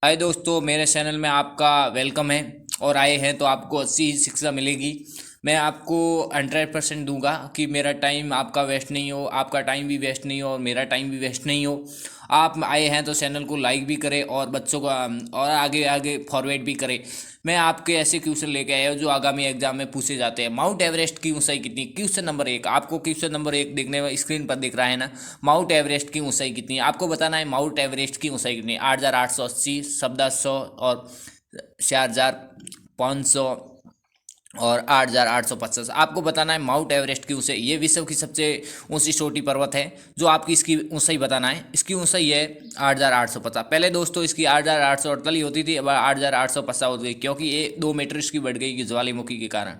हाय दोस्तों, मेरे चैनल में आपका वेलकम है। और आए हैं तो आपको अच्छी शिक्षा मिलेगी। मैं आपको 100% दूंगा कि मेरा टाइम आपका वेस्ट नहीं हो, आपका टाइम भी वेस्ट नहीं हो और मेरा टाइम भी वेस्ट नहीं हो। आप आए हैं तो चैनल को लाइक भी करें और बच्चों को और आगे आगे फॉरवर्ड भी करें। मैं आपके ऐसे क्वेश्चन लेके आया हूँ जो आगामी एग्जाम में पूछे जाते हैं। माउंट एवरेस्ट की ऊंचाई कितनी? Question number 1। आपको क्वेश्चन नंबर 1 देखने में स्क्रीन पर दिख रहा है ना। माउंट एवरेस्ट की ऊंचाई कितनी है आपको बताना है। माउंट एवरेस्ट की ऊंचाई कितनी? 8,880, 1700 और 4,500 और 8,850। आपको बताना है माउंट एवरेस्ट की ऊंचाई। ये विश्व की सबसे ऊंची चोटी पर्वत है। जो आपकी इसकी ऊंचाई बताना है, इसकी ऊंचाई है 8,850। पहले दोस्तों इसकी 8,848 होती थी, अब 8,850 हो गई क्योंकि ये 2 मीटर इसकी बढ़ गई कि ज्वालामुखी के कारण।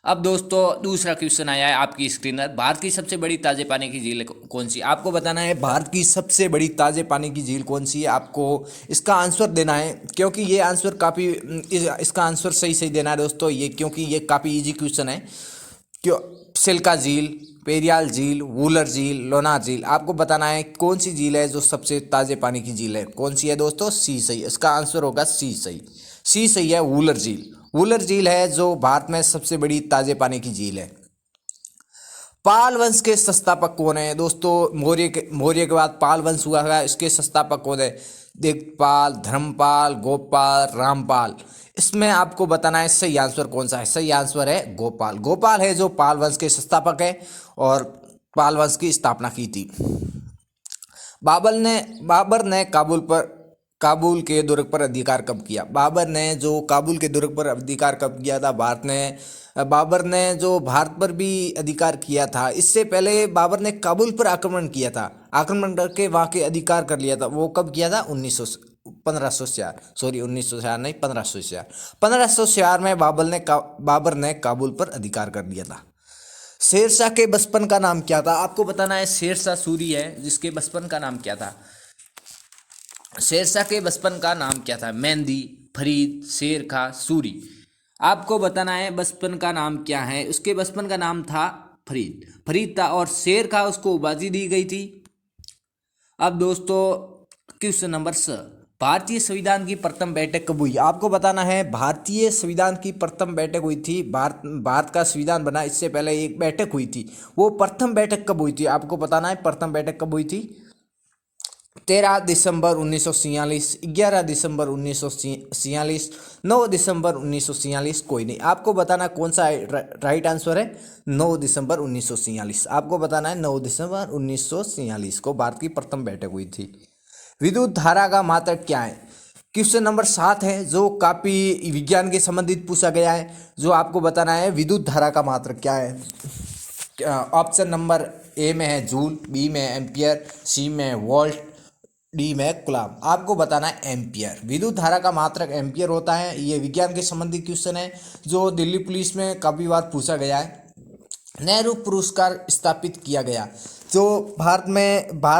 अब दोस्तों दूसरा क्वेश्चन आया है आपकी स्क्रीन पर। भारत की सबसे बड़ी ताजे पानी की झील कौन सी? आपको बताना है भारत की सबसे बड़ी ताजे पानी की झील कौन सी है। आपको इसका आंसर देना है क्योंकि ये आंसर काफ़ी इसका आंसर सही सही देना है दोस्तों, ये क्योंकि ये काफ़ी इजी क्वेश्चन है। क्यों? सिल्का झील, पेरियाल झील, वूलर झील, लोनार झील। आपको बताना है कौन सी झील है जो सबसे ताजे पानी की झील है। कौन सी है दोस्तों? सी सही। इसका आंसर होगा सी सही। सी सही है, वूलर झील। वूलर झील है जो भारत में सबसे बड़ी ताजे पानी की झील है। पाल वंश के संस्थापक कौन है दोस्तों? मौर्य के बाद पाल वंश हुआ है। इसके संस्थापक कौन है? दिक्पाल, धर्मपाल, गोपाल, रामपाल। इसमें आपको बताना है सही आंसर कौन सा है। सही आंसर है गोपाल। गोपाल है जो पाल वंश के संस्थापक है और पाल वंश की स्थापना की थी। बाबर ने काबुल के दुर्ग पर अधिकार कब किया? बाबर ने जो काबुल के दुर्ग पर अधिकार कब किया था? बाबर ने जो भारत पर भी अधिकार किया था। इससे पहले बाबर ने काबुल पर आक्रमण किया था। आक्रमण करके वहाँ के अधिकार कर लिया था। वो कब किया था? 1504, सॉरी 1904 नहीं, 1504। 1504 में बाबर ने काबुल पर अधिकार कर लिया था। शेरशाह के बचपन का नाम क्या था? आपको बताना है। शेरशाह सूरी है जिसके बचपन का नाम क्या था। शेरशाह के बचपन का नाम क्या था? मेहंदी, फरीद, शेर खां, सूरी। आपको बताना है बचपन का नाम क्या है। उसके बचपन का नाम था फरीद। फरीद था और शेर खां उसको उपाधि दी गई थी। अब दोस्तों क्वेश्चन नंबर 6। भारतीय संविधान की प्रथम बैठक कब हुई? आपको बताना है भारतीय संविधान की प्रथम बैठक हुई थी। भारत का संविधान बना इससे पहले एक बैठक हुई थी। वो प्रथम बैठक कब हुई थी? आपको बताना है प्रथम बैठक कब हुई थी। 13 दिसंबर 1946, 11 दिसंबर 1946, 9 दिसंबर 1946। कोई नहीं, आपको बताना कौन सा राइट आंसर है। 9 दिसंबर 1946। आपको बताना है 9 दिसंबर 1946 को भारत की प्रथम बैठक हुई थी। विद्युत धारा का मात्रक क्या है? क्वेश्चन नंबर 7 है जो काफी विज्ञान के संबंधित पूछा गया है। जो आपको बताना है विद्युत धारा का मात्रक क्या है। ऑप्शन नंबर ए में है जूल, बी में है एम्पियर, सी में है वोल्ट, डी में कूलम। आपको बताना है एम्पियर। विद्युत धारा का मात्रक एम्पियर होता है। ये विज्ञान के संबंधित क्वेश्चन है जो दिल्ली पुलिस में काफी बार पूछा गया है। नेहरू पुरस्कार स्थापित किया गया। जो भारत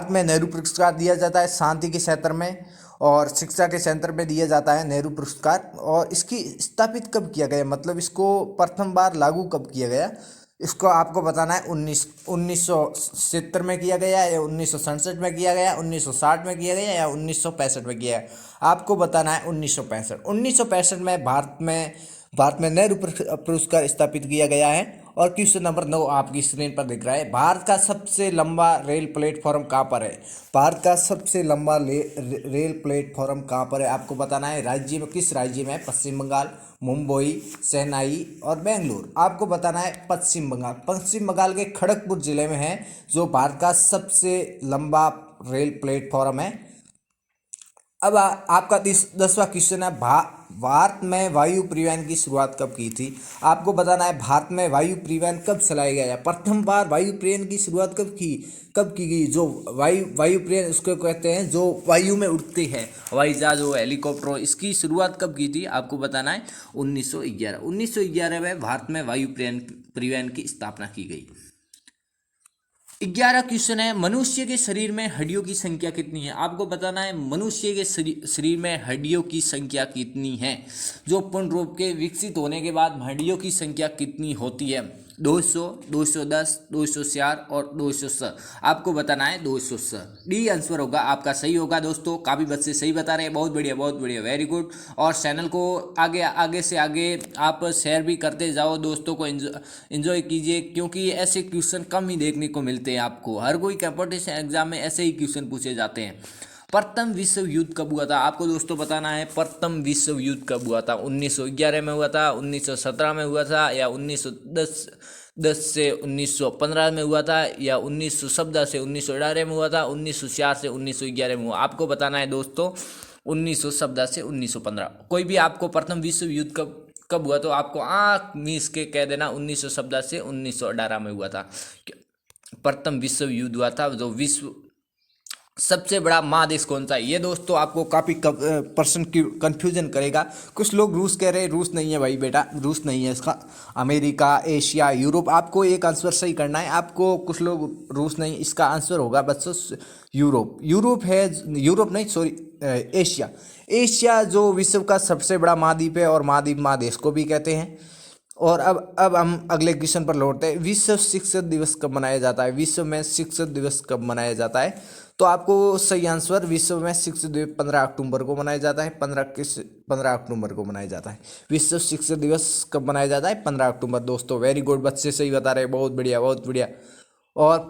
में नेहरू पुरस्कार दिया जाता है शांति के क्षेत्र में और शिक्षा के क्षेत्र में दिया जाता है नेहरू पुरस्कार। और इसकी स्थापित कब किया गया, मतलब इसको प्रथम बार लागू कब किया गया? इसको आपको बताना है 1970 में किया गया या 1967 में किया गया, 1960 में किया गया या 1965 में किया गया। आपको बताना है 1965। 1965 में भारत में नेहरू पुरस्कार स्थापित किया गया है। और क्वेश्चन नंबर 9 आपकी स्क्रीन पर दिख रहा है। भारत का सबसे लंबा रेल प्लेटफॉर्म कहाँ पर है? भारत का सबसे लंबा रेल प्लेटफॉर्म कहाँ पर है? आपको बताना है राज्य में, किस राज्य में है। पश्चिम बंगाल, मुंबई, चेन्नई और बेंगलुरु। आपको बताना है पश्चिम बंगाल। पश्चिम बंगाल के खड़गपुर जिले में है जो भारत का सबसे लंबा रेल प्लेटफॉर्म है। अब आपका 10वां क्वेश्चन है। भारत में वायु परिवहन की शुरुआत कब की थी? आपको बताना है भारत में वायु परिवहन कब चलाया गया है। प्रथम बार वायु परिवहन की शुरुआत कब की गई? जो वायु परिवहन उसको कहते हैं जो वायु में उड़ते हैं, हवाई जहाज हो, हेलीकॉप्टर हो। इसकी शुरुआत कब की थी? आपको बताना है 1911। 1911 में भारत में वायु परिवहन की स्थापना की गई। 11 क्वेश्चन है। मनुष्य के शरीर में हड्डियों की संख्या कितनी है? आपको बताना है मनुष्य के शरीर में हड्डियों की संख्या कितनी है। जो पूर्ण रूप के विकसित होने के बाद हड्डियों की संख्या कितनी होती है? 200, 210, 204 और 206। आपको बताना है 206। डी आंसर होगा आपका, सही होगा दोस्तों। काफ़ी बच्चे सही बता रहे हैं, बहुत बढ़िया बहुत बढ़िया, वेरी गुड। और चैनल को आगे आगे से आगे आप शेयर भी करते जाओ, दोस्तों को एंजॉय कीजिए, क्योंकि ऐसे क्वेश्चन कम ही देखने को मिलते हैं आपको। हर कोई कंपटीशन एग्जाम में ऐसे ही क्वेश्चन पूछे जाते हैं। प्रथम विश्व युद्ध कब हुआ था? आपको दोस्तों बताना है प्रथम विश्व युद्ध कब हुआ था। 1911 में हुआ था, 1917 में हुआ था, या 1910 से 1915 में हुआ था, या 1917 से 1918 में हुआ था, 1904 से 1911 में हुआ। आपको बताना है दोस्तों 1917 से 1915। कोई भी आपको प्रथम विश्व युद्ध कब कब हुआ, तो आपको आँख मीच के कह देना 1917 से 1918 में हुआ था। प्रथम विश्व युद्ध हुआ था। जो विश्व सबसे बड़ा महादेश कौन सा है, ये दोस्तों आपको काफ़ी पर्सन की कन्फ्यूजन करेगा। कुछ लोग रूस कह रहे हैं, रूस नहीं है भाई बेटा, रूस नहीं है इसका। अमेरिका, एशिया, यूरोप, आपको एक आंसर सही करना है। आपको कुछ लोग रूस नहीं, इसका आंसर होगा बच्चों यूरोप। यूरोप है, यूरोप नहीं सॉरी, एशिया। एशिया जो विश्व का सबसे बड़ा महाद्वीप है, और महाद्वीप महादेश को भी कहते हैं। और अब हम अगले क्वेश्चन पर लौटते हैं। विश्व शिक्षक दिवस कब मनाया जाता है? विश्व में शिक्षक दिवस कब मनाया जाता है? तो आपको सही आंसर, विश्व में शिक्षक दिवस 15 अक्टूबर को मनाया जाता है। 15 अक्टूबर को मनाया जाता है। विश्व शिक्षक दिवस कब मनाया जाता है? 15 अक्टूबर। दोस्तों वेरी गुड, बच्चे सही बता रहे हैं, बहुत बढ़िया बहुत बढ़िया। और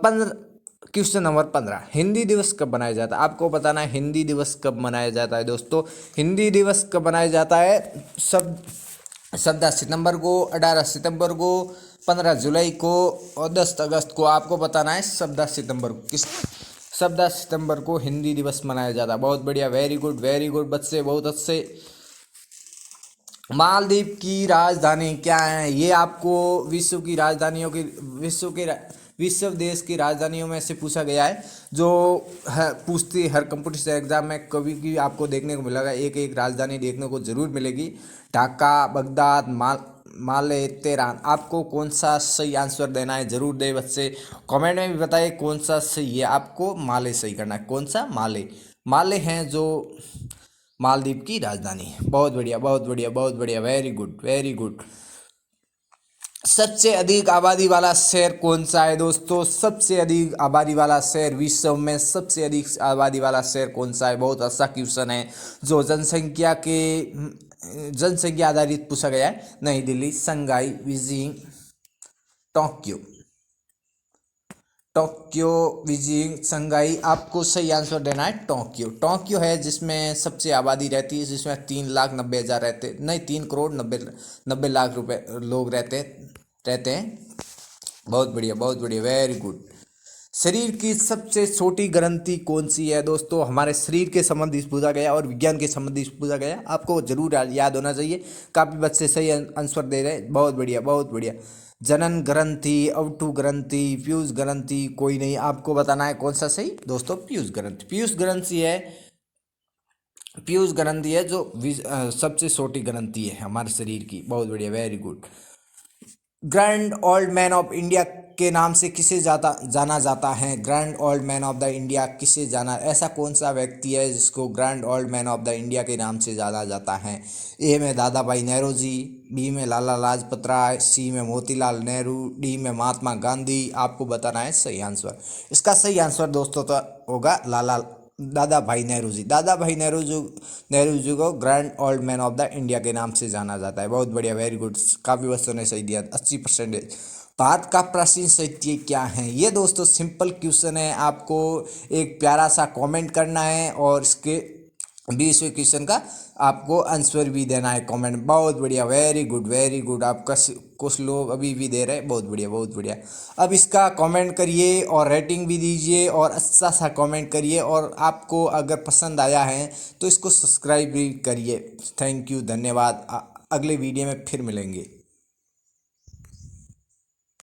क्वेश्चन नंबर 15, हिंदी दिवस कब मनाया जाता है? आपको बताना है हिंदी दिवस कब मनाया जाता है। दोस्तों हिंदी दिवस कब मनाया जाता है? 17 सितंबर को, 18 सितंबर को, 15 जुलाई को और 10 अगस्त को। आपको बताना है 17 सितंबर को। 17 सितंबर को हिंदी दिवस मनाया जाता है। बहुत बढ़िया, वेरी गुड बच्चे, बहुत अच्छे। मालदीव की राजधानी क्या है? ये आपको विश्व की राजधानियों की विश्व देश की राजधानियों में से पूछा गया है, जो पूछती हर कंपटीशन एग्जाम में कभी भी आपको देखने को मिलेगा। एक एक राजधानी देखने को जरूर मिलेगी। ढाका, बगदाद, माले, तेहरान। आपको कौन सा सही आंसर देना है जरूर दे बच्चे, कमेंट में भी बताइए कौन सा सही है। आपको माले सही करना है। कौन सा? माले हैं जो मालदीव की राजधानी है। बहुत बढ़िया बहुत बढ़िया बहुत बढ़िया, वेरी गुड। सबसे अधिक आबादी वाला शहर कौन सा है? दोस्तों सबसे अधिक आबादी वाला शहर, विश्व में सबसे अधिक आबादी वाला शहर कौन सा है? बहुत अच्छा क्वेश्चन है, जो जनसंख्या आधारित पूछा गया है। नई Delhi, Shanghai, Beijing, Tokyo, Beijing, Shanghai. आपको सही आंसर देना है टोक्यो है, जिसमें सबसे आबादी रहती है, जिसमें 3,90,000 रहते, नहीं 3,90,00,000 रुपए लोग रहते हैं। बहुत बढ़िया, वेरी गुड। शरीर की सबसे छोटी ग्रंथि कौन सी है? दोस्तों हमारे शरीर के संबंधी पूछा गया और विज्ञान के संबंधी पूछा गया। आपको जरूर याद होना चाहिए। काफ़ी बच्चे सही आंसर दे रहे हैं, बहुत बढ़िया। जनन ग्रंथि, अवटु ग्रंथि, पीयूष ग्रंथि, कोई नहीं। आपको बताना है कौन सा सही। दोस्तों पीयूष ग्रंथि है जो सबसे छोटी ग्रंथि है हमारे शरीर की। बहुत बढ़िया, very good. Grand old man of India के नाम से किसे जाना जाता है? Grand old man of the India किसे जाना, ऐसा कौन सा व्यक्ति है जिसको grand old man of the India के नाम से जाना जाता है? ए में दादा भाई नेहरू जी, बी में लाला लाजपत राय, सी में मोतीलाल नेहरू, डी में महात्मा गांधी। आपको बताना है सही आंसर। इसका सही आंसर दोस्तों तो होगा दादा भाई नेहरू जी को grand old man of the India के नाम से जाना जाता है। बहुत बढ़िया, वेरी गुड। काफ़ी बच्चों ने सही दिया, 80%। भारत का प्राचीन साहित्य क्या है? ये दोस्तों सिंपल क्वेश्चन है। आपको एक प्यारा सा कमेंट करना है और इसके 20वें क्वेश्चन का आपको आंसर भी देना है कमेंट। बहुत बढ़िया, वेरी गुड। आपका कुछ लोग अभी भी दे रहे हैं, बहुत बढ़िया। अब इसका कमेंट करिए और रेटिंग भी दीजिए और अच्छा सा कमेंट करिए, और आपको अगर पसंद आया है तो इसको सब्सक्राइब भी करिए। थैंक यू, धन्यवाद। अगले वीडियो में फिर मिलेंगे।